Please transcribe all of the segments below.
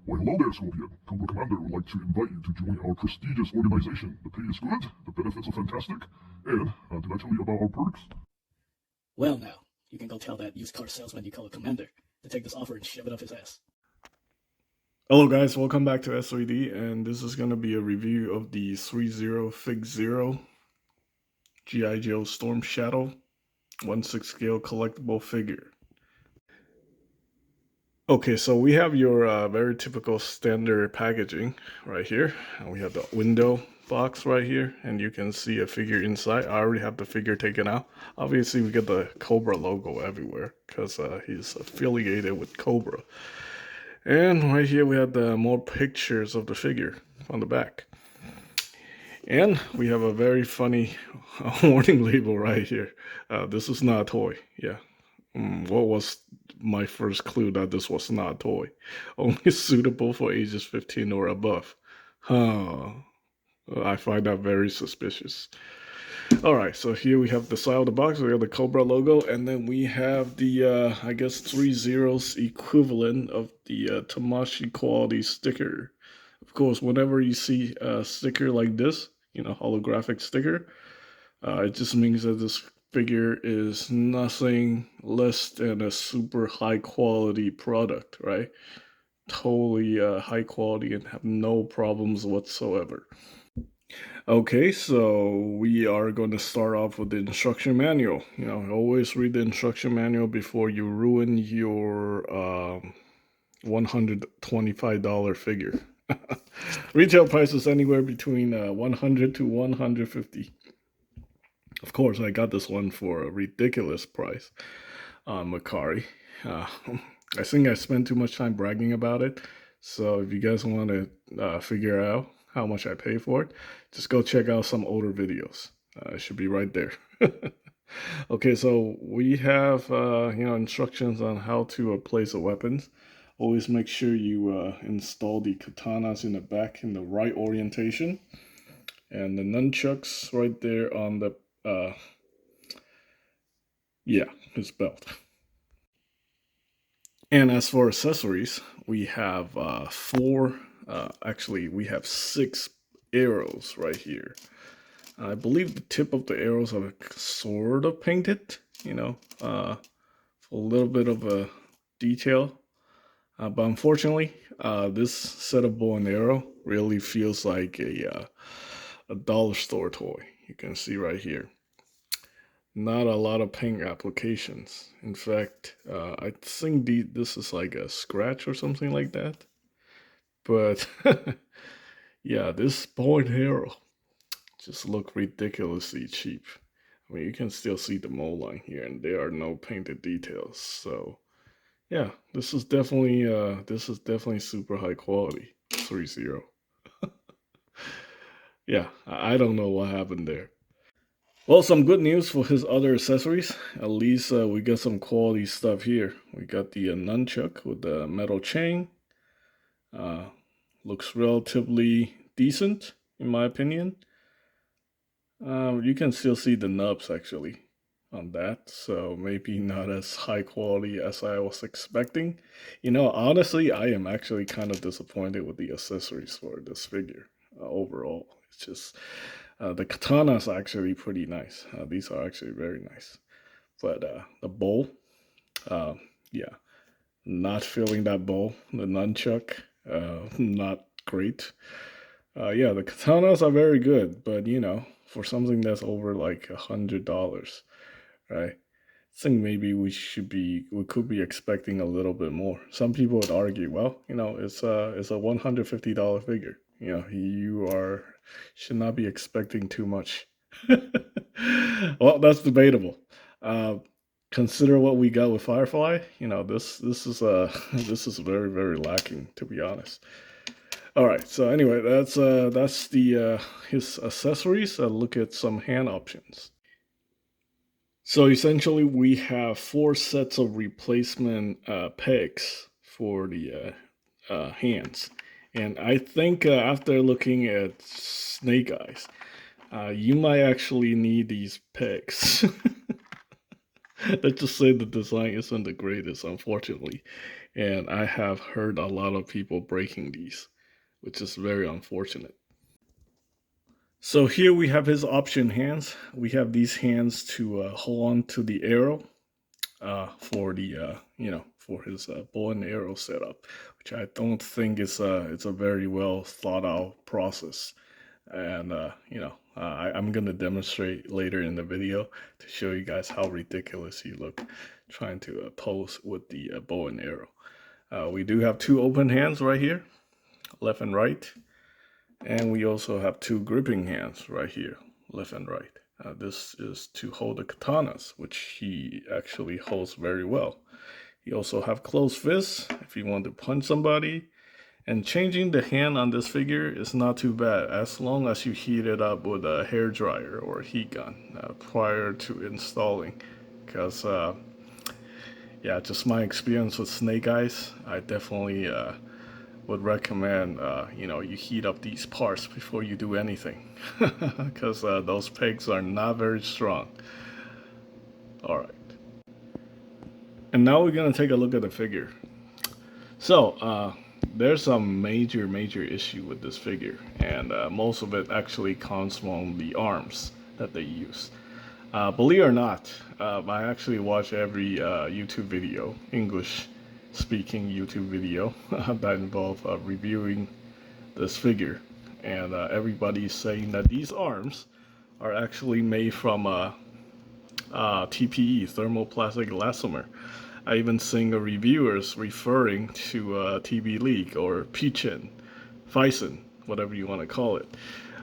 Why, hello there, Scorpion. Cobra Commander would like to invite you to join our prestigious organization. The pay is good, the benefits are fantastic, and did I tell you about our perks? Well now, you can go tell that used car salesman you call a commander to take this offer and shove it up his ass. Hello guys, welcome back to S3D, and this is going to be a review of the 30 Fig Zero G.I. Joe Storm Shadow 1/6 scale collectible figure. Okay, so we have your very typical standard packaging right here. And we have the window box right here, and you can see a figure inside. I already have the figure taken out. Obviously, we get the Cobra logo everywhere because he's affiliated with Cobra. And right here we have the more pictures of the figure on the back. And we have a very funny warning label right here. This is not a toy. Yeah. What was my first clue that this was not a toy? Only suitable for ages 15 or above. Huh. I find that very suspicious. Alright, so here we have the side of the box. We have the Cobra logo, and then we have the, I guess, 3 zeros equivalent of the Tamashi quality sticker. Of course, whenever you see a sticker like this, holographic sticker, it just means that this figure is nothing less than a super high quality product, right? Totally high quality and have no problems whatsoever. Okay, so we are going to start off with the instruction manual. Always read the instruction manual before you ruin your $125 figure. Retail price is anywhere between $100 to $150. Of course, I got this one for a ridiculous price on Mercari. I think I spent too much time bragging about it. So if you guys want to figure out how much I pay for it, just go check out some older videos. It should be right there. Okay, so we have instructions on how to place the weapons. Always make sure you install the katanas in the back in the right orientation, and the nunchucks right there on the his belt. And as for accessories, we have we have 6 arrows right here. I believe the tip of the arrows are sort of painted, for a little bit of a detail. But unfortunately, this set of bow and arrow really feels like a dollar store toy. You can see right here. Not a lot of paint applications. In fact, I think this is like a scratch or something like that. But yeah, this bow and arrow just look ridiculously cheap. I mean, you can still see the mold line here, and there are no painted details. So yeah, this is definitely super high quality. 3-0. Yeah, I don't know what happened there. Well, some good news for his other accessories. At least we got some quality stuff here. We got the nunchuck with the metal chain. Looks relatively decent, in my opinion. You can still see the nubs, actually, on that. So maybe not as high quality as I was expecting. Honestly, I am actually kind of disappointed with the accessories for this figure overall. It's just... the katana's actually pretty nice. These are actually very nice. But the bowl, yeah, not feeling that bowl. The nunchuck, not great. Yeah, the katanas are very good, but for something that's over like $100, right? I think maybe we could be expecting a little bit more. Some people would argue, well, it's a $150 figure. You should not be expecting too much. Well, that's debatable. Consider what we got with Firefly. This is this is very, very lacking, to be honest. All right. So anyway, that's the his accessories. Look at some hand options. So essentially, we have 4 sets of replacement pegs for the hands. And I think after looking at Snake Eyes, you might actually need these pegs. Let's just say the design isn't the greatest, unfortunately. And I have heard a lot of people breaking these, which is very unfortunate. So here we have his option hands. We have these hands to hold on to the arrow for the for his bow and arrow setup, which I don't think is it's a very well thought out process. And I'm gonna demonstrate later in the video to show you guys how ridiculous you look trying to pose with the bow and arrow. We do have two open hands right here, left and right. And we also have two gripping hands right here, left and right. This is to hold the katanas, which he actually holds very well. You also have closed fists if you want to punch somebody. And changing the hand on this figure is not too bad as long as you heat it up with a hair dryer or a heat gun prior to installing. Because, yeah, just my experience with snake eyes, I definitely would recommend you heat up these parts before you do anything, because those pegs are not very strong. All right, and now we're gonna take a look at the figure. So there's some major issue with this figure, and most of it actually comes from the arms that they use. Believe it or not, I actually watch every YouTube video, English speaking YouTube video that involve reviewing this figure, and everybody's saying that these arms are actually made from TPE, thermoplastic elastomer. I even seen reviewers referring to TB League or Pichen, Phison, whatever you want to call it,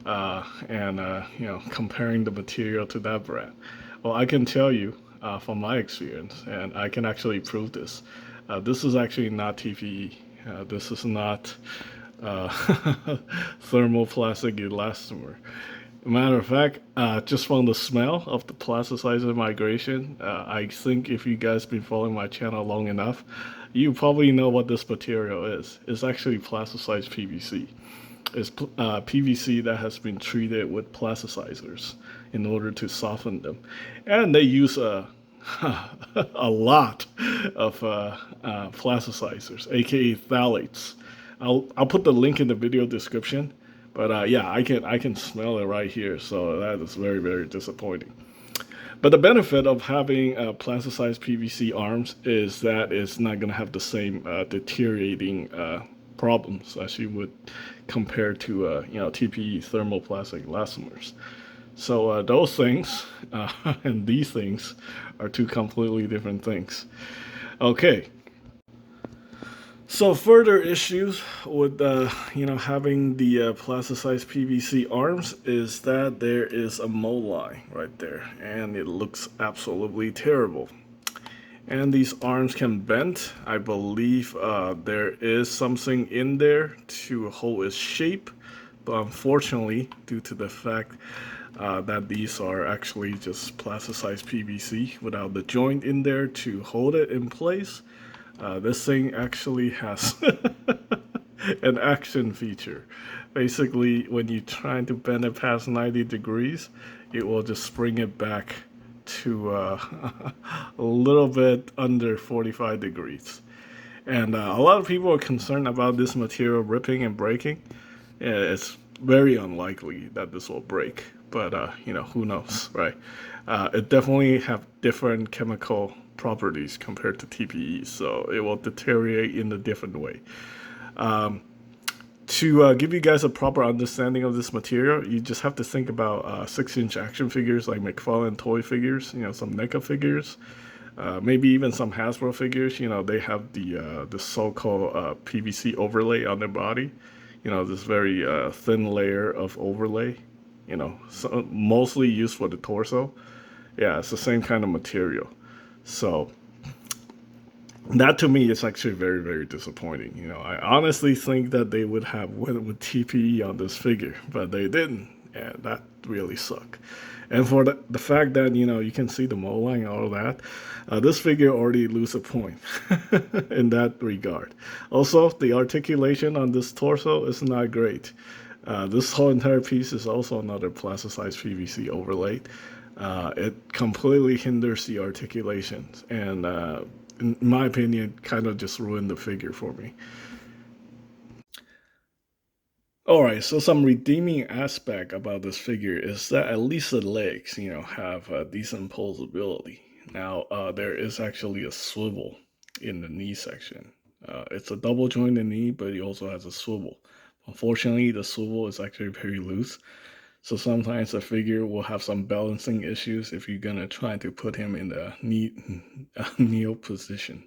and comparing the material to that brand. Well, I can tell you from my experience, and I can actually prove this. This is actually not TPE. This is not thermoplastic elastomer. Matter of fact, just from the smell of the plasticizer migration, I think if you guys been following my channel long enough, you probably know what this material is. It's actually plasticized PVC. It's PVC that has been treated with plasticizers in order to soften them, and they use a lot of plasticizers, aka phthalates. I'll put the link in the video description. But yeah, I can smell it right here, so that is very disappointing. But the benefit of having plasticized PVC arms is that it's not going to have the same deteriorating problems as you would compare to TPE, thermoplastic elastomers. So those things and these things are two completely different things. Okay. So further issues with having the plasticized PVC arms is that there is a mold line right there, and it looks absolutely terrible. And these arms can bend. I believe there is something in there to hold its shape, but unfortunately, due to the fact that these are actually just plasticized PVC without the joint in there to hold it in place, this thing actually has an action feature. Basically, when you're trying to bend it past 90 degrees, it will just bring it back to a little bit under 45 degrees. And a lot of people are concerned about this material ripping and breaking. It's very unlikely that this will break, but who knows, right? It definitely have different chemical properties compared to TPE, so it will deteriorate in a different way. To give you guys a proper understanding of this material, you just have to think about 6-inch action figures like McFarlane toy figures, some NECA figures, maybe even some Hasbro figures. They have the so-called PVC overlay on their body. This very thin layer of overlay. So mostly used for the torso. Yeah, it's the same kind of material. So that to me is actually very disappointing. I honestly think that they would have went with TPE on this figure, but they didn't, and that really sucked. And for the fact that you can see the mold line and all that, this figure already loses a point in that regard. Also, the articulation on this torso is not great. This whole entire piece is also another plasticized PVC overlay. it completely hinders the articulations, and in my opinion, kind of just ruined the figure for me. Alright, so some redeeming aspect about this figure is that at least the legs, have a decent posability. Now, there is actually a swivel in the knee section. It's a double jointed knee, but it also has a swivel. Unfortunately, the swivel is actually very loose, so sometimes the figure will have some balancing issues if you're gonna try to put him in the kneel position.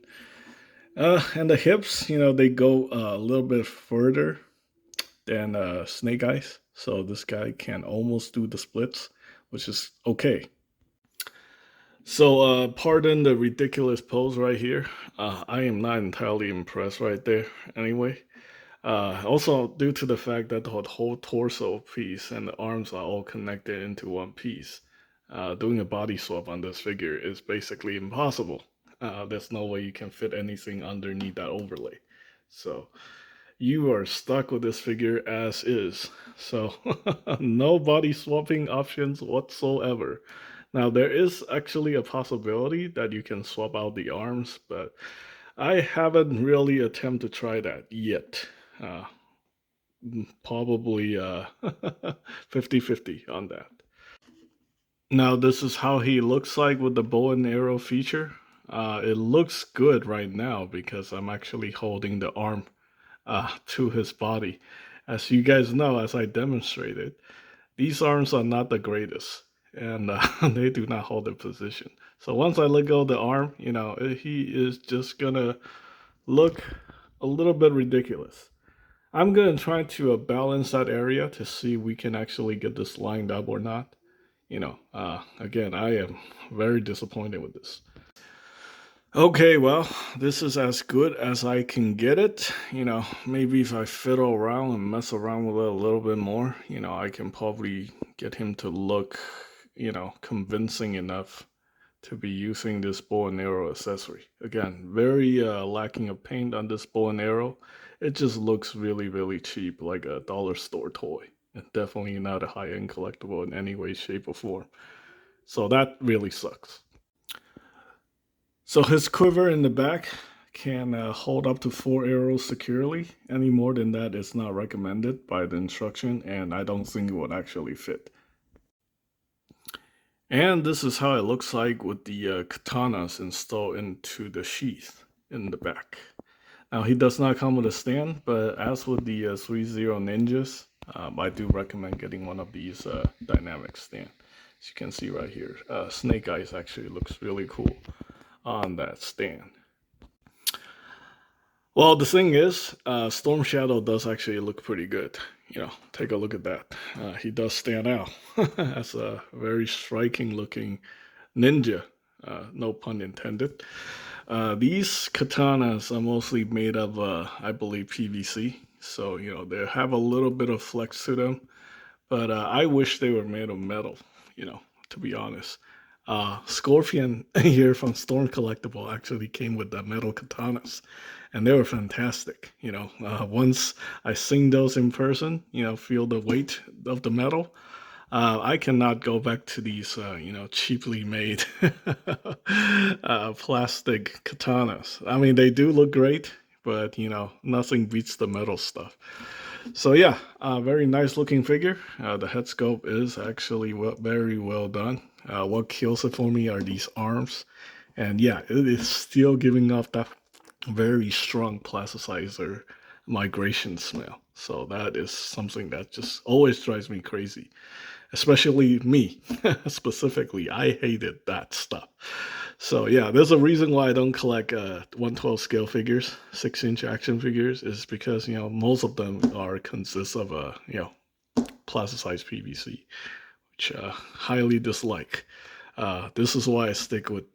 And the hips, they go a little bit further than Snake Eyes. So this guy can almost do the splits, which is okay. So pardon the ridiculous pose right here. I am not entirely impressed right there anyway. Also, due to the fact that the whole torso piece and the arms are all connected into one piece, doing a body swap on this figure is basically impossible. There's no way you can fit anything underneath that overlay. So you are stuck with this figure as is. So no body swapping options whatsoever. Now there is actually a possibility that you can swap out the arms, but I haven't really attempted to try that yet. Probably 50-50 on that. Now this is how he looks like with the bow and arrow feature. It looks good right now because I'm actually holding the arm to his body. As you guys know, as I demonstrated, these arms are not the greatest, and they do not hold a position. So once I let go of the arm, he is just gonna look a little bit ridiculous. I'm gonna try to balance that area to see if we can actually get this lined up or not. Again, I am very disappointed with this. Okay, well, this is as good as I can get it. Maybe if I fiddle around and mess around with it a little bit more, I can probably get him to look, convincing enough to be using this bow and arrow accessory. Again, very lacking of paint on this bow and arrow. It just looks really, really cheap, like a dollar store toy. And definitely not a high-end collectible in any way, shape, or form. So that really sucks. So his quiver in the back can hold up to 4 arrows securely. Any more than that is not recommended by the instruction, and I don't think it would actually fit. And this is how it looks like with the katanas installed into the sheath in the back. Now he does not come with a stand, but as with the 3-0 Ninjas, I do recommend getting one of these dynamic stand. As you can see right here, Snake Eyes actually looks really cool on that stand. Well, the thing is, Storm Shadow does actually look pretty good. Take a look at that. He does stand out as a very striking looking ninja, no pun intended. These katanas are mostly made of, I believe, PVC. So, they have a little bit of flex to them. But I wish they were made of metal, to be honest. Scorpion here from Storm Collectible actually came with the metal katanas, and they were fantastic. Once I seen those in person, feel the weight of the metal. I cannot go back to these, cheaply made plastic katanas. I mean, they do look great, but nothing beats the metal stuff. So yeah, very nice looking figure. The head sculpt is actually very well done. What kills it for me are these arms. And yeah, it is still giving off that very strong plasticizer migration smell. So that is something that just always drives me crazy. Especially me, specifically. I hated that stuff. So yeah, there's a reason why I don't collect 1/12 scale figures, 6-inch action figures, is because most of them consist of plasticized PVC, which highly dislike. This is why I stick with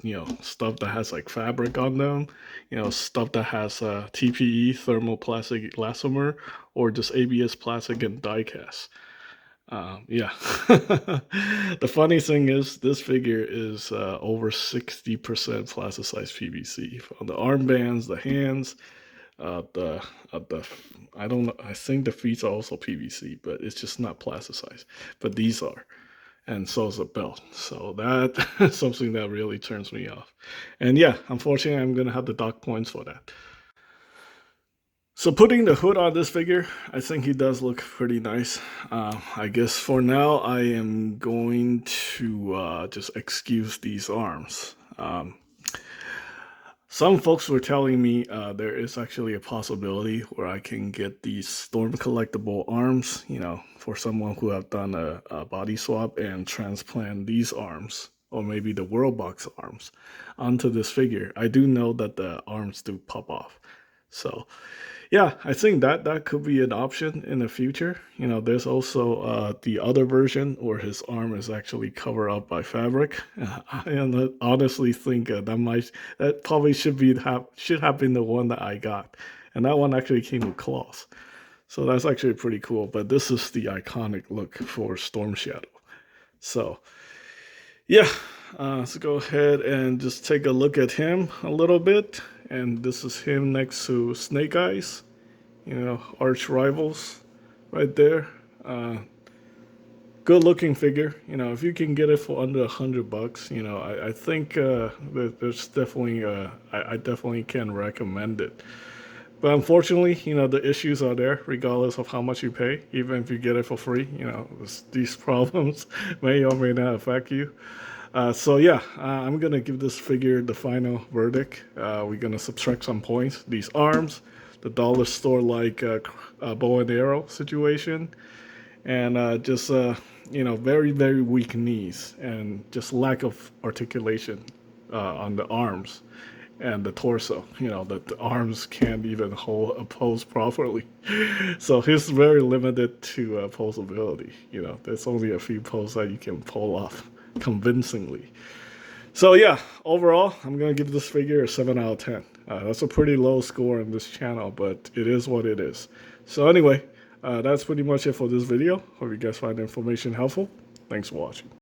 stuff that has like fabric on them, stuff that has TPE, thermoplastic elastomer, or just ABS plastic and die cast. Yeah. The funny thing is, this figure is over 60% plasticized PVC. From the armbands, the hands, the I don't know. I think the feet are also PVC, but it's just not plasticized. But these are, and so is the belt. So that is something that really turns me off. And yeah, unfortunately, I'm gonna have to dock points for that. So putting the hood on this figure, I think he does look pretty nice. I guess for now, I am going to just excuse these arms. Some folks were telling me there is actually a possibility where I can get these storm collectible arms, for someone who have done a body swap and transplant these arms, or maybe the World Box arms, onto this figure. I do know that the arms do pop off. So yeah, I think that could be an option in the future. There's also the other version where his arm is actually covered up by fabric. I honestly think that probably should have been the one that I got, and that one actually came with claws. So that's actually pretty cool. But this is the iconic look for Storm Shadow. So yeah, let's go ahead and just take a look at him a little bit. And this is him next to Snake Eyes, arch rivals right there. Good looking figure. If you can get it for under $100, I think there's definitely, I definitely can recommend it. But unfortunately, the issues are there regardless of how much you pay. Even if you get it for free, these problems may or may not affect you. So yeah, I'm gonna give this figure the final verdict. We're gonna subtract some points. These arms, the dollar store like bow and arrow situation, and just very very weak knees and just lack of articulation on the arms and the torso. That the arms can't even hold a pose properly. So he's very limited to posability. There's only a few poses that you can pull off convincingly. So yeah, overall, I'm gonna give this figure a 7 out of 10. That's a pretty low score on this channel, but it is what it is. So anyway, that's pretty much it for this video. Hope you guys find the information helpful. Thanks for watching.